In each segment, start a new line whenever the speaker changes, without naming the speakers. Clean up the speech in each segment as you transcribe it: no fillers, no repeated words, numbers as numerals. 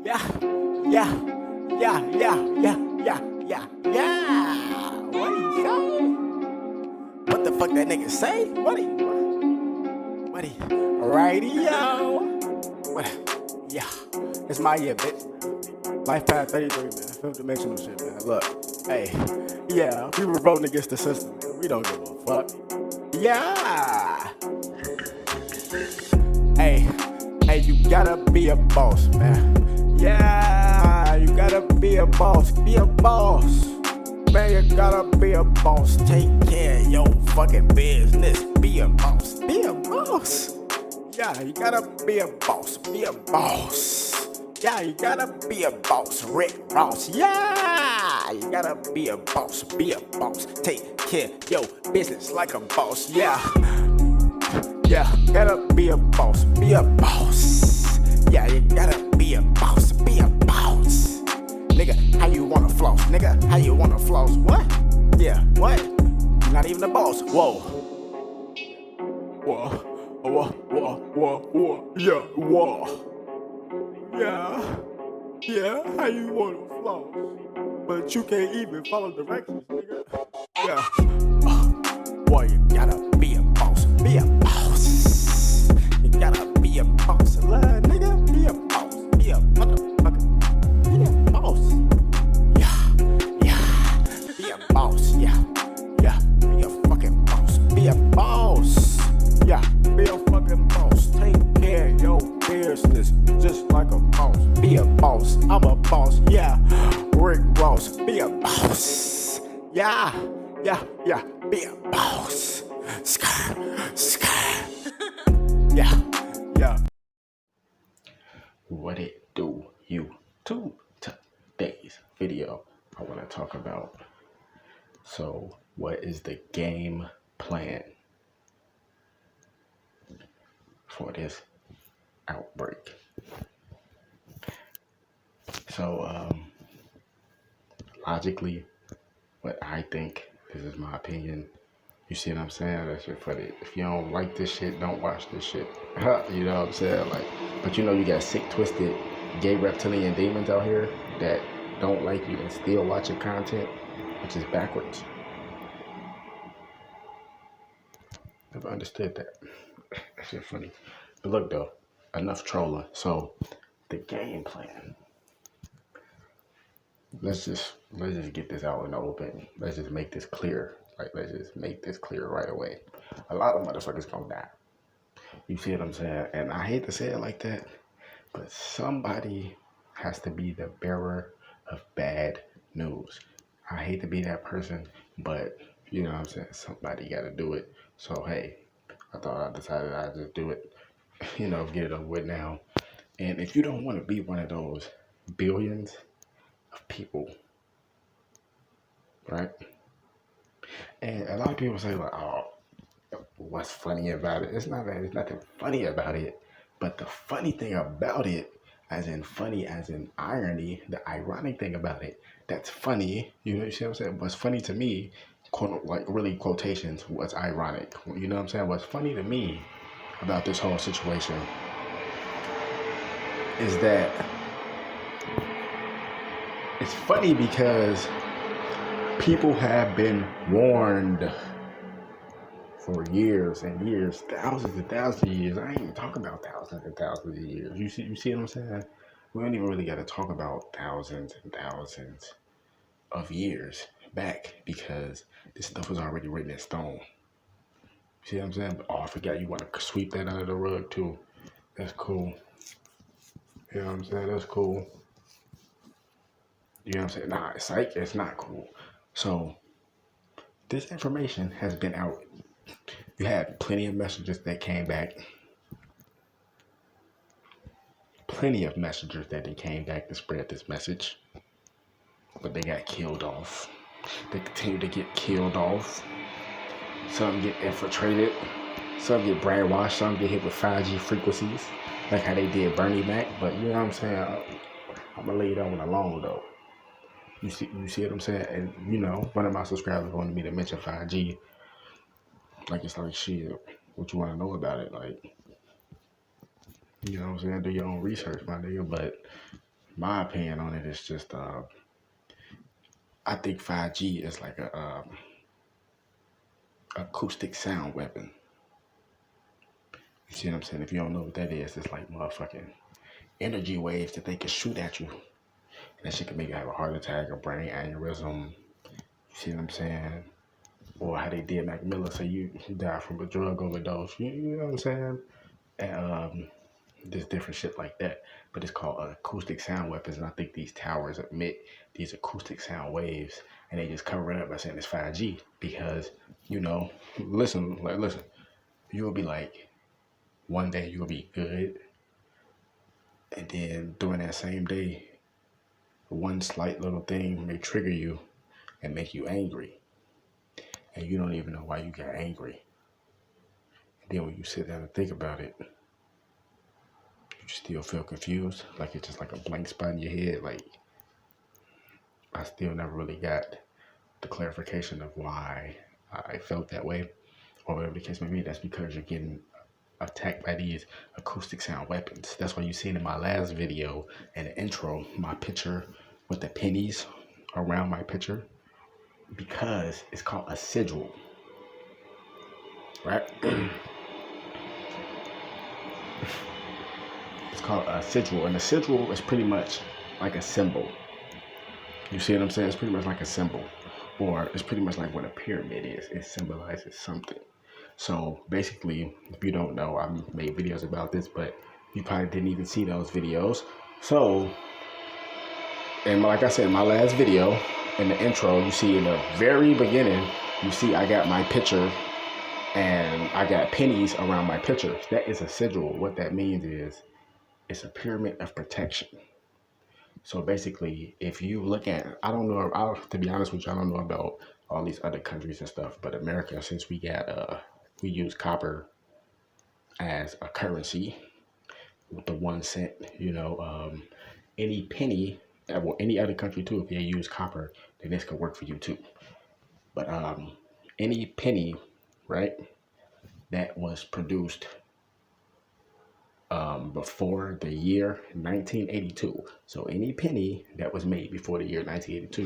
Yeah, yeah, yeah, yeah, yeah, yeah, yeah, yeah. What he say? What the fuck that nigga say? What he? Radio. What? Yeah, it's my year, bitch. Life path 33, man. Fifth dimensional shit, man. Look, hey, yeah, we were voting against the system. Man. We don't give a fuck. Yeah. Hey, hey, you gotta be a boss, man. Yeah, you gotta be a boss. Be a boss. Man, you gotta be a boss. Take care of your fucking business. Be a boss. Be a boss. Yeah, you gotta be a boss. Be a boss. Yeah, you gotta be a boss. Rick Ross. Yeah, you gotta be a boss. Be a boss. Take care of your business like a boss. Yeah. Yeah, gotta be a boss, be a boss. Yeah, you gotta be a boss, be a boss. Nigga, how you wanna floss? Nigga, how you wanna floss? What? Yeah, what? You're not even a boss. Whoa. Whoa. Yeah, whoa. Yeah, how you wanna floss? But you can't even follow directions, nigga. Yeah. Boy, you gotta be a boss, be a boss. You gotta be a boss, love, nigga. Be a boss, be a motherfucker, be a boss. Yeah, be a boss, yeah, be a fucking boss, be a boss. Yeah, be a fucking boss. Take care of your business just like a boss. Be a boss, I'm a boss, yeah. Rick Ross, be a boss. Yeah, be a boss. Sky. Yeah.
What it do, YouTube? Today's video I want to talk about. So, what is the game plan for this outbreak? So, logically, what I think, this is my opinion. You see what I'm saying? That shit funny. If you don't like this shit, don't watch this shit. You know what I'm saying? Like, but you got sick, twisted, gay reptilian demons out here that don't like you and still watch your content, which is backwards. Never understood that. That shit funny. But look though, enough trolling. So the game plan. Let's just get this out in the open. Let's just make this clear. Like, let's just make this clear right away. A lot of motherfuckers gonna die. You see what I'm saying? And I hate to say it like that, but somebody has to be the bearer of bad news. I hate to be that person, but you know what I'm saying? Somebody got to do it. So, hey, I thought I decided I'd just do it, get it over with now. And if you don't want to be one of those billions of people, right? And a lot of people say, like, oh, what's funny about it? It's not that there's nothing funny about it, but the funny thing about it, as in funny, as in irony, the ironic thing about it, that's funny. You see what I'm saying? What's funny to me, quote, like really quotations, what's ironic. You know what I'm saying? What's funny to me about this whole situation is that it's funny because people have been warned for years and years, thousands and thousands of years. I ain't even talking about thousands and thousands of years. You see what I'm saying? We don't even really got to talk about thousands and thousands of years back because this stuff was already written in stone. See what I'm saying? Oh, I forgot you want to sweep that under the rug too. That's cool. You know what I'm saying? That's cool. You know what I'm saying? Nah, it's like, it's not cool. So, this information has been out. You had plenty of messengers that came back. Plenty of messengers that they came back to spread this message. But they got killed off. They continue to get killed off. Some get infiltrated. Some get brainwashed. Some get hit with 5G frequencies. Like how they did Bernie Mac. But you know what I'm saying? I'm going to lay that one alone though. You see what I'm saying? And one of my subscribers wanted me to mention 5G. Like, it's like, shit, what you want to know about it? Like, you know what I'm saying? Do your own research, my nigga. But my opinion on it is just, I think 5G is like a acoustic sound weapon. You see what I'm saying? If you don't know what that is, it's like motherfucking energy waves that they can shoot at you. And that shit can make you have a heart attack, a brain aneurysm. You see what I'm saying? Or how they did Mac Miller, say you die from a drug overdose. You know what I'm saying? And there's different shit like that. But it's called acoustic sound weapons. And I think these towers emit these acoustic sound waves. And they just cover it up by saying it's 5G. Because, listen, you'll be like, one day you'll be good. And then during that same day, one slight little thing may trigger you and make you angry. And you don't even know why you got angry. And then when you sit down and think about it, you still feel confused. Like it's just like a blank spot in your head. Like I still never really got the clarification of why I felt that way. Or whatever the case may be, that's because you're getting attacked by these acoustic sound weapons. That's why you seen in my last video and the intro, my picture with the pennies around my picture, because it's called a sigil, right? It's called a sigil, and a sigil is pretty much like a symbol. You see what I'm saying? It's pretty much like a symbol, or it's pretty much like what a pyramid is. It symbolizes something. So basically, if you don't know, I made videos about this, but you probably didn't even see those videos. So, and like I said, in my last video, in the intro, you see in the very beginning, you see I got my picture and I got pennies around my picture. That is a sigil. What that means is it's a pyramid of protection. So basically, if you look at, I don't know, to be honest with you, I don't know about all these other countries and stuff, but America, since we use copper as a currency with the 1 cent, any penny, well, any other country too, if they use copper, then this could work for you too. But any penny, right, that was produced before the year 1982. So any penny that was made before the year 1982,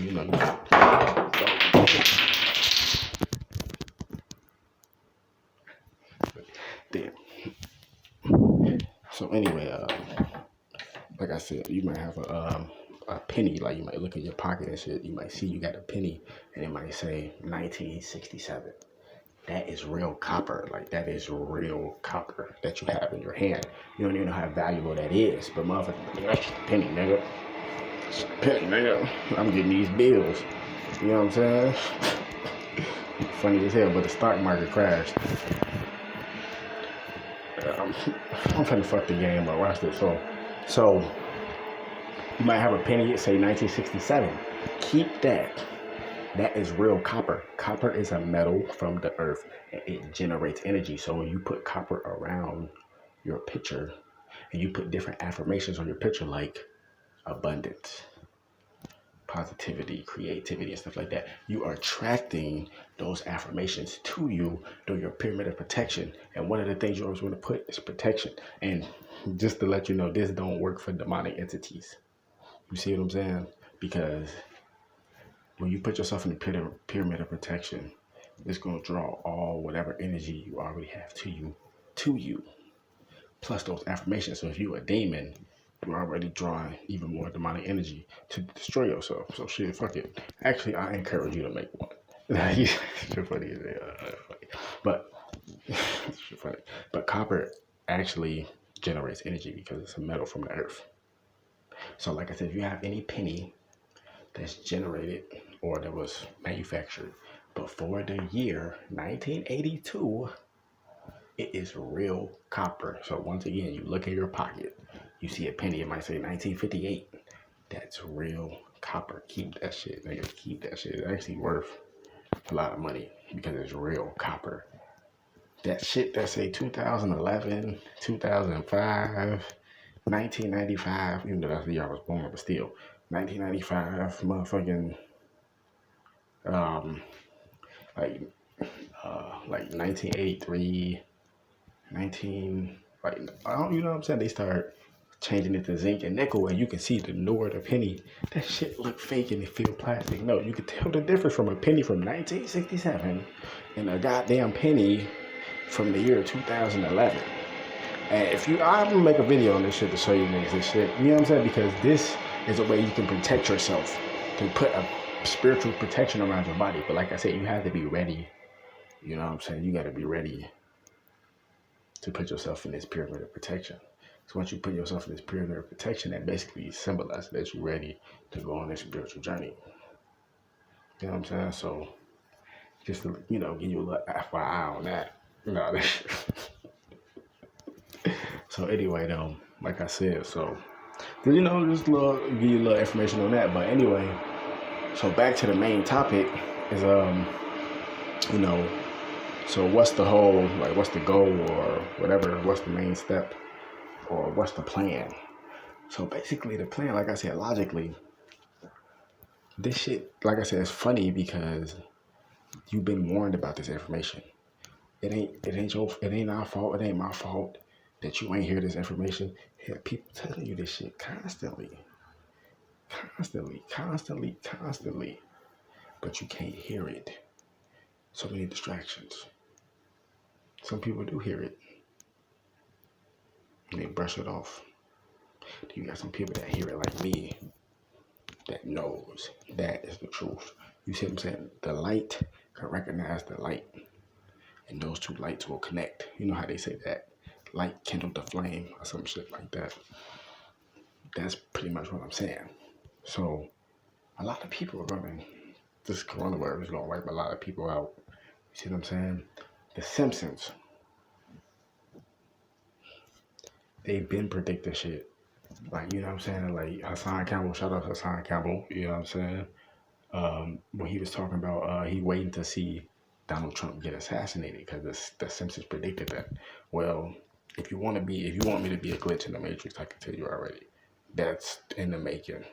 Damn. So anyway, like I said, you might have a penny. Like you might look in your pocket and shit. You might see you got a penny, and it might say 1967. That is real copper. Like that is real copper that you have in your hand. You don't even know how valuable that is. But motherfucker, that's just a penny, nigga. It's a penny, nigga. I'm getting these bills. You know what I'm saying? Funny as hell, but the stock market crashed. I'm finna fuck the game up. Watch this. So you might have a penny, say 1967. Keep that. That is real copper. Copper is a metal from the earth, and it generates energy. So when you put copper around your picture, and you put different affirmations on your picture, like abundance, positivity, creativity, and stuff like that, you are attracting those affirmations to you through your pyramid of protection. And one of the things you always want to put is protection. And just to let you know, this don't work for demonic entities. You see what I'm saying? Because when you put yourself in the pyramid of protection, it's going to draw all whatever energy you already have to you, plus those affirmations. So if you're a demon, you're already drawing even more demonic energy to destroy yourself. So shit, fuck it. Actually, I encourage you to make one. It's funny, but it's funny. But copper actually generates energy because it's a metal from the earth. So like I said, if you have any penny that's generated or that was manufactured before the year 1982, it is real copper. So once again, you look in your pocket, you see a penny, it might say 1958. That's real copper. Keep that shit, nigga. Keep that shit. It's actually worth a lot of money because it's real copper. That shit that say 2011, 2005, 1995, even though that's the year I was born, but still, 1995, motherfucking, like 1983, like, I don't, you know what I'm saying? They start changing it to zinc and nickel, and you can see the newer the penny, that shit look fake and it feel plastic. No, you can tell the difference from a penny from 1967 and a goddamn penny from the year 2011. And I'm gonna make a video on this shit to show you niggas this shit. You know what I'm saying? Because this is a way you can protect yourself, to put a spiritual protection around your body. But like I said, you have to be ready. You know what I'm saying? You got to be ready to put yourself in this pyramid of protection. So once you put yourself in this pyramid of protection, that basically symbolizes that you're ready to go on this spiritual journey. You know what I'm saying? So just to, give you a little FYI on that. So anyway, though, like I said, so just give you a little information on that. But anyway, so back to the main topic is so what's the whole, like, what's the goal or whatever, what's the main step or what's the plan? So basically the plan, like I said, logically, this shit, like I said, it's funny because you've been warned about this information. It ain't our fault, it ain't my fault that you ain't hear this information. You have people telling you this shit constantly. But you can't hear it. So many distractions. Some people do hear it, and they brush it off. You got some people that hear it like me, that knows that is the truth. You see what I'm saying? The light can recognize the light, and those two lights will connect. You know how they say that? Light kindled the flame or some shit like that. That's pretty much what I'm saying. So a lot of people are this coronavirus is going to wipe a lot of people out. You see what I'm saying? The Simpsons, they've been predicting shit. Like, you know what I'm saying? Like Hassan Campbell, shout out Hassan Campbell, you know what I'm saying? When he was talking about he waiting to see Donald Trump get assassinated because the Simpsons predicted that. Well, if you want me to be a glitch in the Matrix, I can tell you already. That's in the making.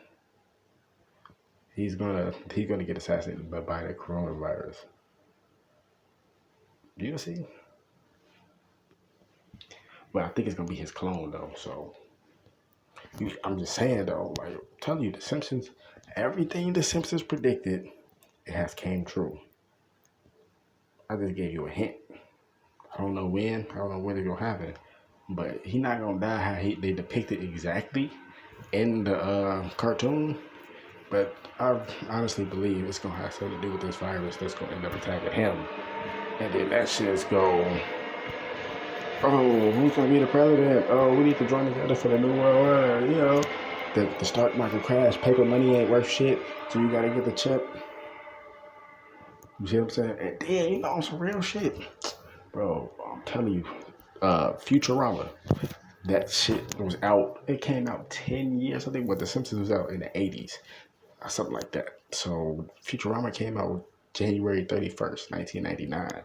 He's gonna get assassinated by the coronavirus. You see? But I think it's gonna be his clone though. So I'm just saying though, like I'm telling you, the Simpsons, everything the Simpsons predicted, it has came true. I just gave you a hint. I don't know when it's gonna happen, but he's not gonna die how they depicted exactly in the cartoon. But I honestly believe it's gonna have something to do with this virus that's gonna end up attacking him, and then that shit's go. Oh, who's gonna be the president? Oh, we need to join together for the new world order. You know, the stock market crash. Paper money ain't worth shit, so you gotta get the chip. You see what I'm saying? And then, on some real shit, bro. I'm telling you, Futurama. That shit was out. It came out 10 years. I think The Simpsons was out in the 80s. Or something like that. So Futurama came out January 31st, 1999.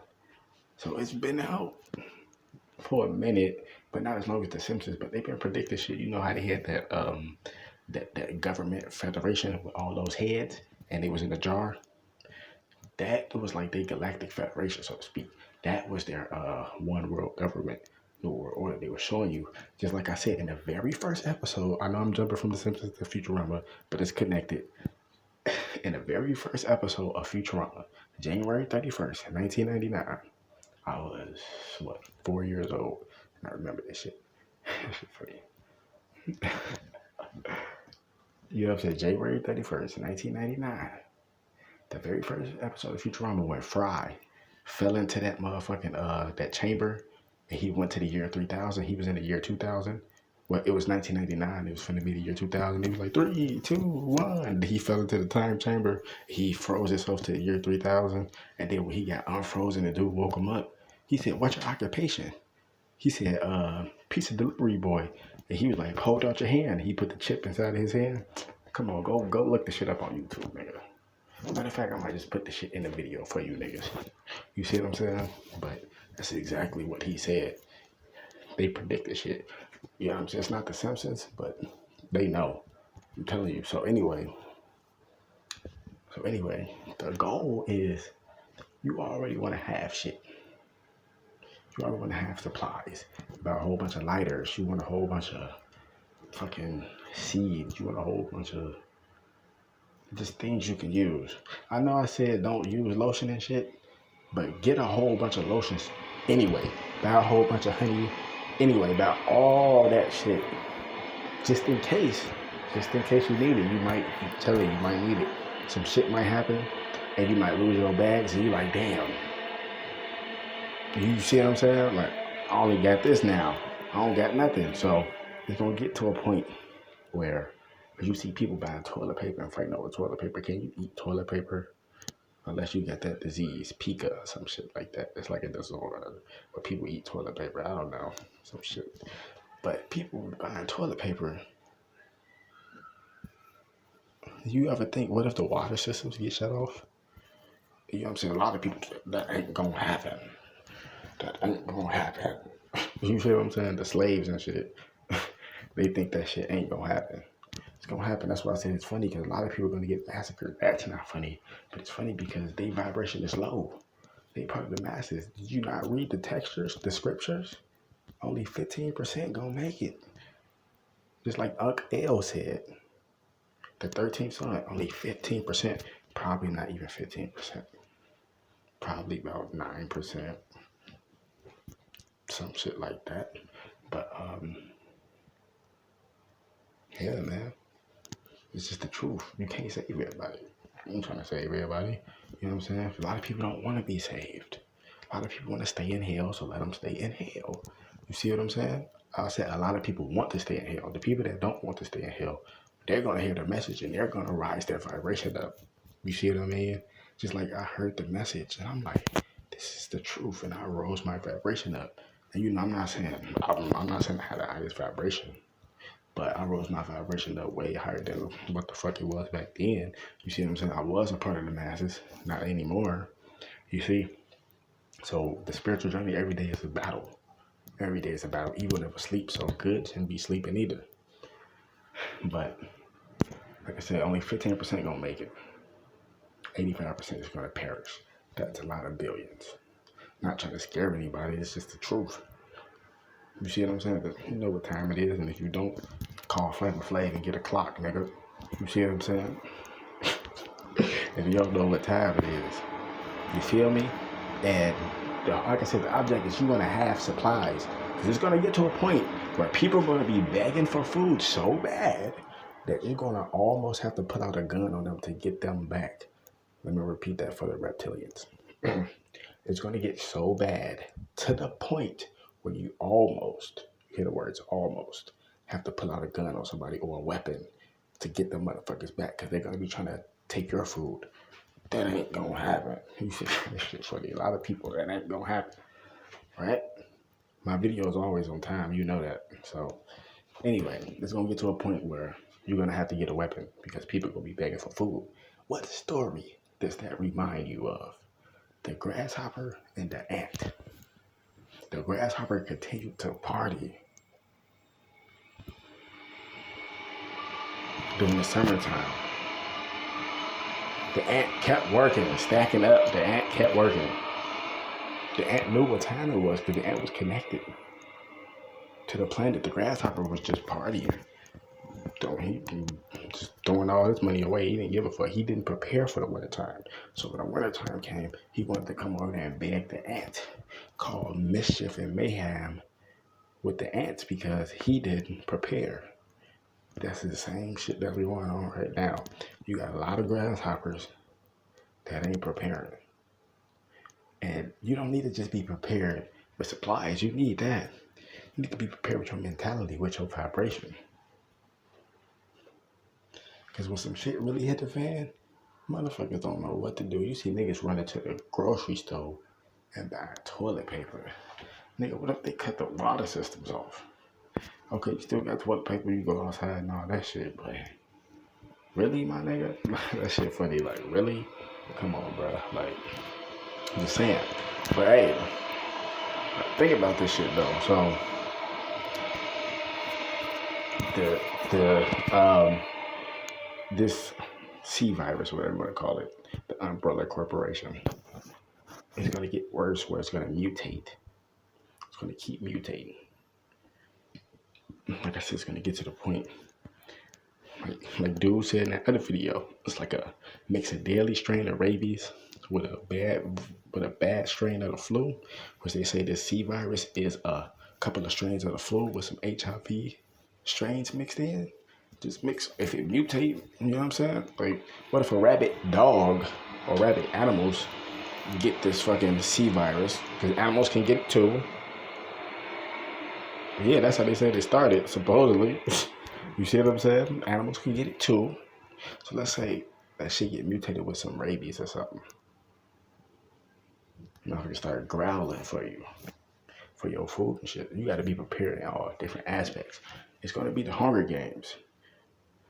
So it's been out for a minute, but not as long as The Simpsons. But they've been predicting shit. You know how they had that government federation with all those heads, and they was in a jar. That was like their galactic federation, so to speak. That was their one world government. Or they were showing you, just like I said in the very first episode. I know I'm jumping from The Simpsons to Futurama, but it's connected. In the very first episode of Futurama, January 31st, 1999, I was 4 years old, and I remember this shit. Funny. You know what I'm saying? January 31st, 1999. The very first episode of Futurama, when Fry fell into that motherfucking that chamber. And he went to the year 3000. He was in the year 2000. Well, it was 1999. It was finna be the year 2000. He was like, 3, 2, 1. He fell into the time chamber. He froze himself to the year 3000. And then when he got unfrozen, the dude woke him up. He said, "What's your occupation?" He said, "Pizza delivery boy." And he was like, "Hold out your hand." He put the chip inside of his hand. Come on, go look the shit up on YouTube, nigga. Matter of fact, I might just put the shit in the video for you niggas. You see what I'm saying? But that's exactly what he said. They predict this shit. You know what I'm saying? It's not The Simpsons, but they know. I'm telling you. So anyway, the goal is you already want to have shit. You already want to have supplies. You buy a whole bunch of lighters. You want a whole bunch of fucking seeds. You want a whole bunch of just things you can use. I know I said don't use lotion and shit, but get a whole bunch of lotions anyway. Buy a whole bunch of honey anyway. Buy all that shit just in case. Just in case you need it. You might, tell you, you might need it. Some shit might happen and you might lose your bags and you like, damn. You see what I'm saying? Like, I only got this now. I don't got nothing. So it's gonna get to a point where you see people buying toilet paper and fighting over toilet paper. Can you eat toilet paper? Unless you got that disease, Pica or some shit like that. It's like a disorder where people eat toilet paper. I don't know. Some shit. But people buying toilet paper. You ever think, what if the water systems get shut off? You know what I'm saying? A lot of people, that ain't gonna happen. That ain't gonna happen. You feel what I'm saying? The slaves and shit. They think that shit ain't gonna happen. It's gonna happen. That's why I said it's funny, because a lot of people are gonna get massacred. That's not funny, but it's funny because their vibration is low. They part of the masses. Did you not read the textures, the scriptures? Only 15% gonna make it. Just like Unc L said, the 13th son, only 15%. Probably not even 15%. Probably about 9%. Some shit like that. But yeah, man. It's just the truth. You can't save everybody. I ain't trying to save everybody. You know what I'm saying? A lot of people don't want to be saved. A lot of people want to stay in hell, so let them stay in hell. You see what I'm saying? I said a lot of people want to stay in hell. The people that don't want to stay in hell, they're going to hear the message and they're going to rise their vibration up. You see what I mean? Just like I heard the message and I'm like, this is the truth. And I rose my vibration up. And you know, I'm not saying I had the highest vibration. But I rose my vibration up way higher than what the fuck it was back then. You see what I'm saying? I was a part of the masses, not anymore. You see? So the spiritual journey every day is a battle. Every day is a battle. Even if sleep so good, shouldn't be sleeping either. But like I said, only 15% gonna make it. 85% is gonna perish. That's a lot of billions. Not trying to scare anybody, it's just the truth. You see what I'm saying? But you know what time it is, and if you don't, call Flavor Flav and get a clock, nigga. You see what I'm saying? If you don't know what time it is, you feel me? And like I said, the object is you want to have supplies, because it's going to get to a point where people are going to be begging for food so bad that you're going to almost have to put out a gun on them to get them back. Let me repeat that for the reptilians. It's going to get so bad to the point where you almost, hear the words almost, have to pull out a gun on somebody or a weapon to get them motherfuckers back, because they're going to be trying to take your food. That ain't going to happen. You see, this shit's funny. A lot of people, that ain't going to happen. Right? My video is always on time. You know that. So, anyway, it's going to get to a point where you're going to have to get a weapon because people are going to be begging for food. What story does that remind you of? The grasshopper and the ant. The grasshopper continued to party during the summertime. The ant kept working, stacking up. The ant kept working. The ant knew what time it was because the ant was connected to the planet. The grasshopper was just partying. He just throwing all his money away. He didn't give a fuck. He didn't prepare for the winter time. So when the winter time came, he wanted to come over there and beg the ant, called mischief and mayhem with the ants, because he didn't prepare. That's the same shit that's going on right now. You got a lot of grasshoppers that ain't preparing. And you don't need to just be prepared with supplies. You need that. You need to be prepared with your mentality, with your vibration. Because when some shit really hit the fan, motherfuckers don't know what to do. You see niggas running to the grocery store and buy toilet paper. Nigga, what if they cut the water systems off? Okay, you still got toilet paper, you go outside and all that shit, but really, my nigga? That shit funny, like, really? Come on, bro. Like, I'm just saying. But hey, think about this shit though. So this C virus, whatever you want to call it, the umbrella corporation, is gonna get worse where it's gonna mutate. It's gonna keep mutating. like I said, it's gonna get to the point. Like dude said in that other video, it's like a mix a deadly strain of rabies with a bad strain of the flu, which they say this C virus is a couple of strains of the flu with some HIV strains mixed in. Just mix if it mutate, you know what I'm saying? Like, what if a rabid dog or rabid animals get this fucking C virus? Because animals can get it too. Yeah, that's how they said it started, supposedly. You see what I'm saying? Animals can get it too. So let's say that shit get mutated with some rabies or something. You know, it can start growling for you, for your food and shit. You got to be prepared in all different aspects. It's going to be the Hunger Games.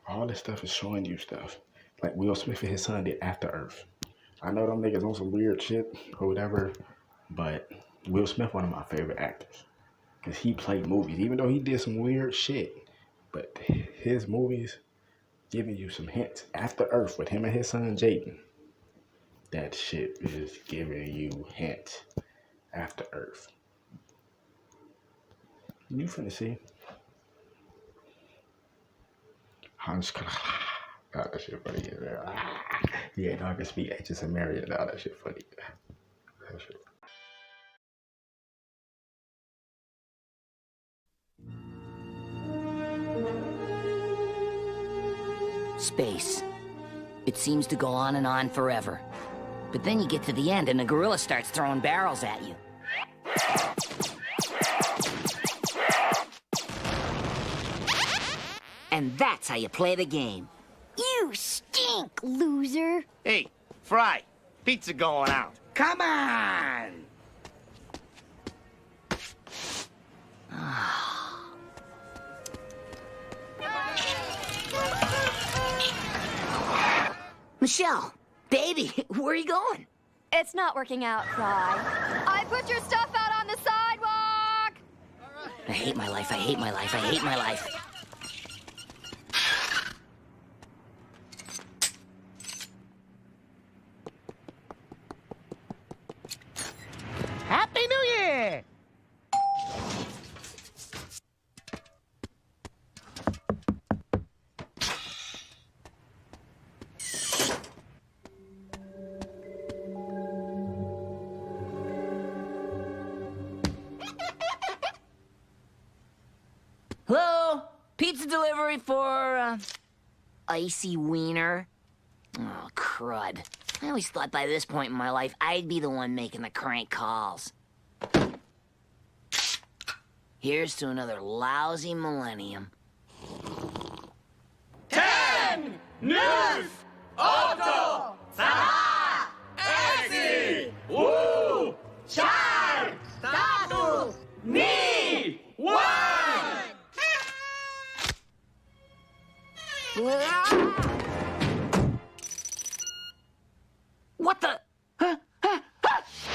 All this stuff is showing you stuff. Like Will Smith and his son did After Earth. I know them niggas on some weird shit or whatever, but Will Smith one of my favorite actors. Because he played movies, even though he did some weird shit. But his movies giving you some hints. After Earth with him and his son Jaden. That shit is giving you hints. After Earth. You finna see. I'm just gonna. Oh, that shit funny. Yeah, no, I can speak H's and Marriott. Oh, that shit funny. That shit.
Space. It seems to go on and on forever. But then you get to the end and the gorilla starts throwing barrels at you. And that's how you play the game.
You stink, loser.
Hey, Fry, pizza going out.
Come on! Michelle, baby, where are you going?
It's not working out, Fry. I put your stuff out on the sidewalk!
I hate my life, I hate my life, I hate my life.
Happy New Year!
Hello? Pizza delivery for, Icy Wiener? Oh, crud. I always thought by this point in my life, I'd be the one making the crank calls. Here's to another lousy millennium.
10, News, Auto, Saha, Exi, Wu, Char, Tatu, Ni, One!
What the? Huh? Huh? Huh?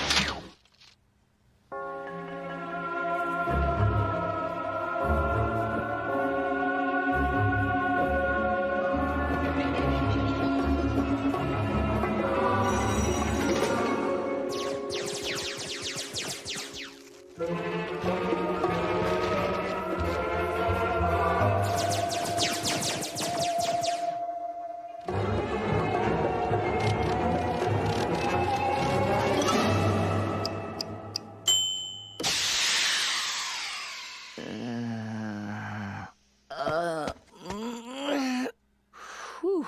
Whew.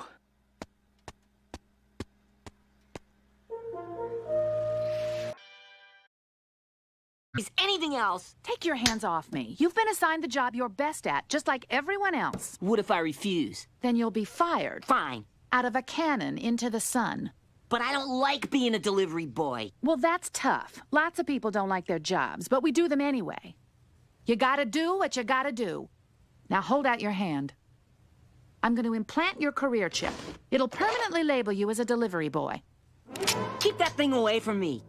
Is anything else?
Take your hands off me. You've been assigned the job you're best at, just like everyone else.
What if I refuse?
Then you'll be fired.
Fine.
Out of a cannon into the sun.
But I don't like being a delivery boy.
Well, that's tough. Lots of people don't like their jobs, but we do them anyway. You gotta do what you gotta do. Now hold out your hand. I'm going to implant your career chip. It'll permanently label you as a delivery boy.
Keep that thing away from me.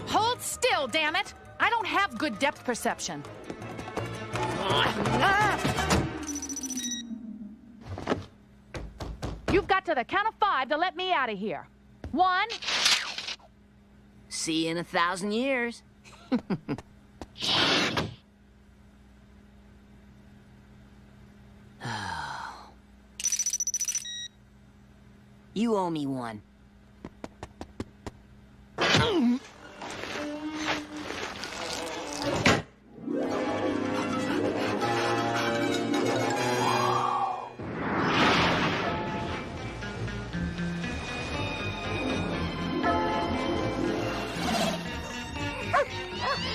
Hold still, damn it! I don't have good depth perception. You've got to the count of 5 to let me out of here. 1,
See you in 1,000 years. You owe me one.